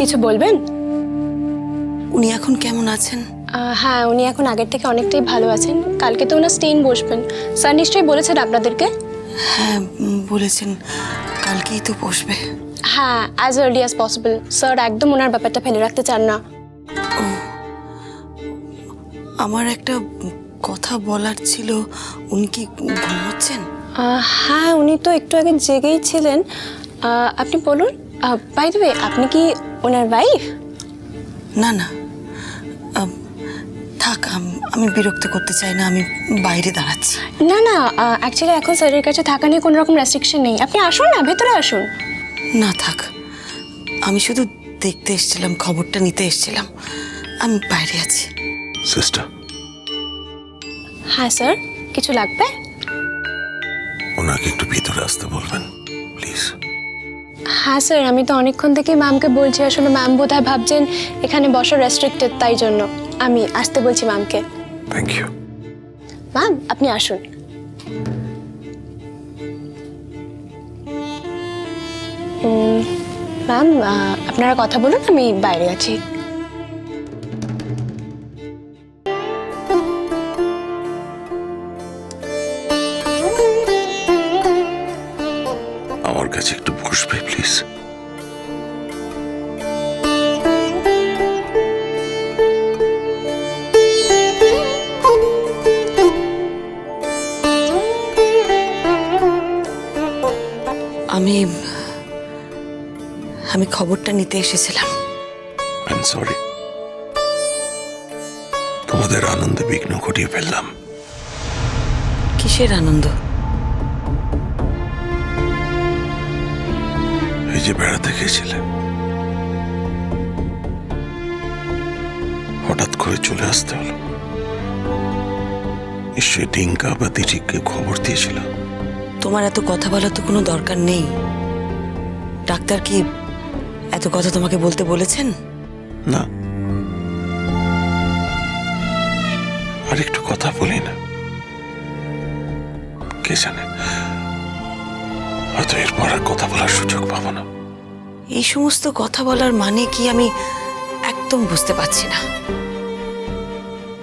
কিছু বলবেন? উনি এখন কেমন আছেন? হ্যাঁ, উনি এখন আগের থেকে অনেকটাই ভালো আছেন। কালকে তো ওনার স্টেইন বসবেন। স্যার নিশ্চয়ই বলেছেন আপনাদেরকে? হ্যাঁ, বলেছেন কালকেই তো বসবে। হ্যাঁ, as early as possible. Sir একদম ওনার ব্যাপারটা ফেলে রাখতে চান না। আমার একটা কথা বলার ছিল, উনি কি ঘুমোচ্ছেন? হ্যাঁ, উনি তো একটু আগে জেগেই ছিলেন। আপনি বলুন। বাই দ্য ওয়ে, আপনি কি ওনার ওয়াইফ? না না, থাক, আমি বিরক্ত করতে চাই না, আমি বাইরে দাঁড়াচ্ছি। না না, অ্যাকচুয়ালি এখন স্যারের কাছে থাকা নিয়ে কোনো রকম রেস্ট্রিকশন নেই। আপনি আসুন না, ভেতরে আসুন। না থাক, আমি শুধু দেখতে এসেছিলাম, খবরটা নিতে এসেছিলাম, আমি বাইরে আছি। সিস্টার, হ্যাঁ স্যার, কিছু লাগবে? ওনাকে একটু ভিতরে আসতে বলবেন প্লিজ। হ্যাঁ স্যার, আমি তো অনেকক্ষণ থেকেই ম্যামকে বলছি। আসলে ম্যাম বোধহয় ভাবছেন এখানে বসা রেস্ট্রিক্টেড, তাই জন্য আমি আসতে বলছি ম্যামকে। Thank you. ম্যাম, আপনি আসুন। ম্যাম, আপনারা কথা বলুন, আমি বাইরে আছি। আমার কাছে একটু বসবে প্লিজ। আমি আমি খবরটা নিতে এসেছিলাম। আই এম সরি, তোমাদের আনন্দে বিঘ্ন ঘটিয়ে ফেললাম। কিসের আনন্দ? এই যে বেড়াতে গিয়েছিলে, হঠাৎ করে চলে আসতে হলো। নিশ্চয়ই ডিঙ্কা বা দিঠিককে খবর দিয়েছিল। তোমার এত কথা বলার তো কোনো দরকার নেই। ডাক্তার কি এত কথা তোমাকে বলতে বলেছেন? না, আর একটু কথা বলি না, কে জানে হয়তো এরপর আর কথা বলার সুযোগ পাবো না। এই সমস্ত কথা বলার মানে কি আমি একদম বুঝতে পারছি না।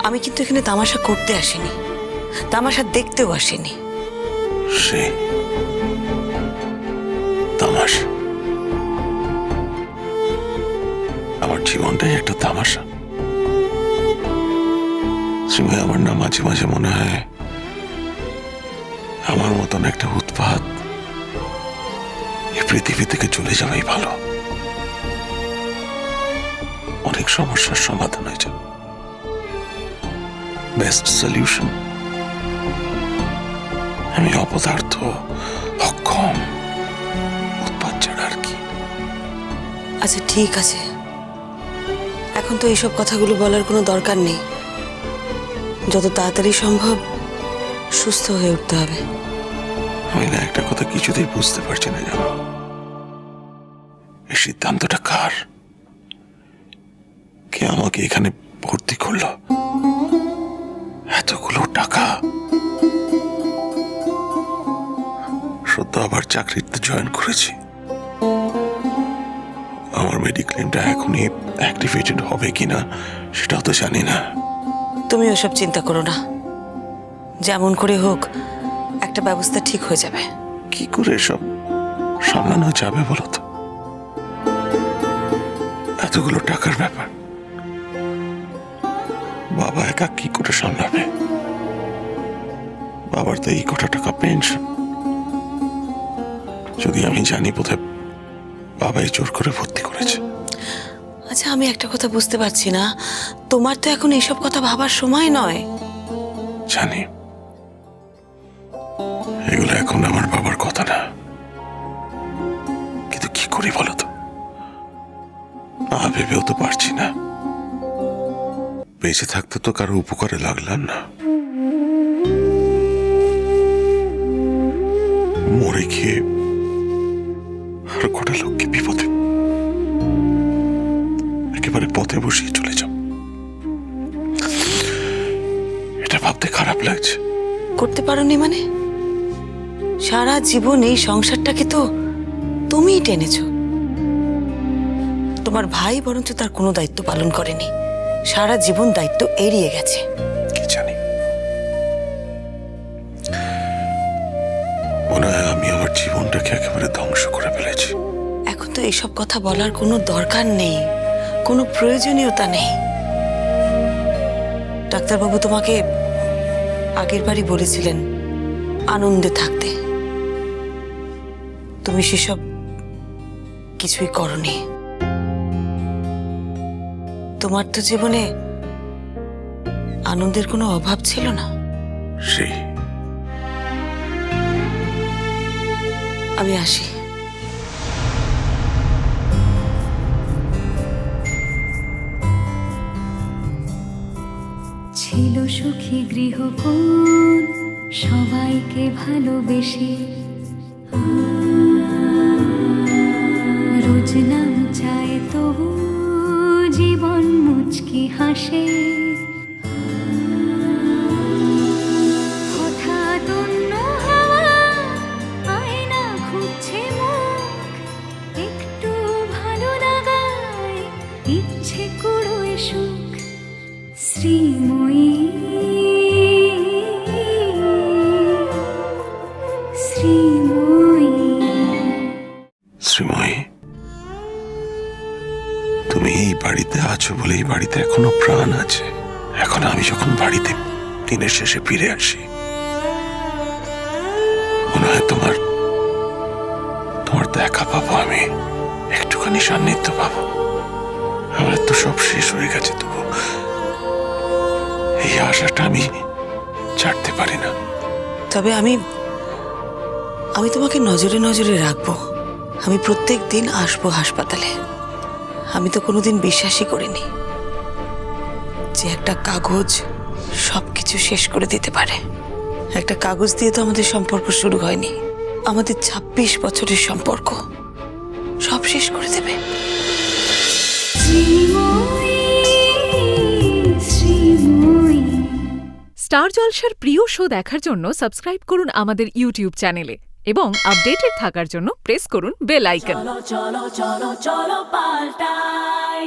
আমি কিন্তু এখানে তামাশা করতে আসিনি, তামাশা দেখতেও আসিনি। সে তামাশা, আমার জীবনটাই একটা তামাশা। শ্রীময়, আমার না মাঝে মাঝে মনে হয় আমার মতন একটা উৎপাত এই পৃথিবী থেকে চলে যাওয়াই ভালো। অনেক সমস্যার সমাধান হয়ে যাবে, বেস্ট সলিউশন। আমি অপদার্থ, অক্ষম, উৎপাত ছাড়া আর কি। আচ্ছা ঠিক আছে, এখন তো এইসব কথাগুলো বলার কোনো দরকার নেই। যত তাড়াতাড়ি সম্ভব সুস্থ হয়ে উঠতে হবে। আমি না একটা কথা কিছুতেই বুঝতে পারছি না, জানো? এই সিদ্ধান্তটা কার? কে আমাকে এখানে ভর্তি করলো? এতগুলো টাকা, সদ্য আবার চাকরিতে জয়েন করেছি। আমার মেডিক্লেমটা এখনই অ্যাক্টিভেটেড হবে কিনা সেটাও তো জানি না। তুমি ওসব চিন্তা করো না, যেমন করে হোক একটা ব্যবস্থা ঠিক হয়ে যাবে। কি করে সব সামলানো যাবে বলো তো? এতগুলো টাকার ব্যাপার, বাবা একা কি করে সামলাবে? বাবার তো এই কটা টাকা পেনশন। যদি আমি জানি বোধহয় বাবাই জোর করে ভর্তি করেছে। আচ্ছা, আমি একটা কথা বুঝতে পারছি না, তোমার তো এখন এইসব কথা ভাবার সময় নয়। জানি এগুলো এখন আমার বাবার কথা না, কিন্তু কি করি বলো তো? না ভেবেও তো পারছি না। বেঁচে থাকতে তো কারো উপকারে লাগলাম না, মরে গিয়ে আর কটা লোককে বিপদে একেবারে পথে বসিয়ে চলে যাও, এটা ভাবতে খারাপ লাগছে। করতে পারোনি মানে? সারা জীবন এই সংসারটাকে তো তুমিই টেনেছো। তোমার ভাই বরঞ্চ তার কোনো দায়িত্ব পালন করেনি, সারা জীবন দায়িত্ব এড়িয়ে গেছে। কি জানি, মনে হয় আমি আমার জীবনটাকে একেবারে ধ্বংস করে ফেলেছি। এখন তো এইসব কথা বলার কোনো দরকার নেই, কোনো প্রয়োজনীয়তা নেই। ডাক্তারবাবু তোমাকে আগের বারই বলেছিলেন আনন্দে থাকতে, তুমি সেসব কিছুই করনি। তোমার তো জীবনে আনন্দের কোনো অভাব ছিল না। সেই আমি আসি। ছিল সুখী গৃহকোণ, সবাইকে ভালোবেসে রোজ নাম চায় তবু জীবন মুচকি হাসে। হঠাৎ অন্য হাওয়া আয়না খুঁজছে মুখ, একটু ভালো লাগায় ইচ্ছে কুড়োয় সুখ। শ্রীময়ী শ্রীময়ী শ্রীময়ী, তুমি এই বাড়িতে আছো বলে এই বাড়িতে এখনো প্রাণ আছে। এখন আমি যখন বাড়িতে দিনের শেষে ফিরে আসি, মনে হয় তোমার দেখা পাবো, আমি একটুখানি সান্নিধ্য পাবো। আমার তো সব শেষ হয়ে গেছে, তবু এই আশাটা আমি ছাড়তে পারি না। তবে আমি তোমাকে নজরে নজরে রাখবো। আমি প্রত্যেক দিন আসবো হাসপাতালে। আমি তো কোনোদিন বিশ্বাসই করিনি যে একটা কাগজ সবকিছু শেষ করে দিতে পারে। একটা কাগজ দিয়ে তো আমাদের সম্পর্ক শুরু হয়নি, আমাদের 26 বছরের সম্পর্ক সব শেষ করে দেবে। স্টার জলসার প্রিয় শো দেখার জন্য সাবস্ক্রাইব করুন আমাদের ইউটিউব চ্যানেলে এবং আপডেটেড থাকার জন্য প্রেস করুন বেল আইকন। চলো চলো চলো চলো পাল্টাই।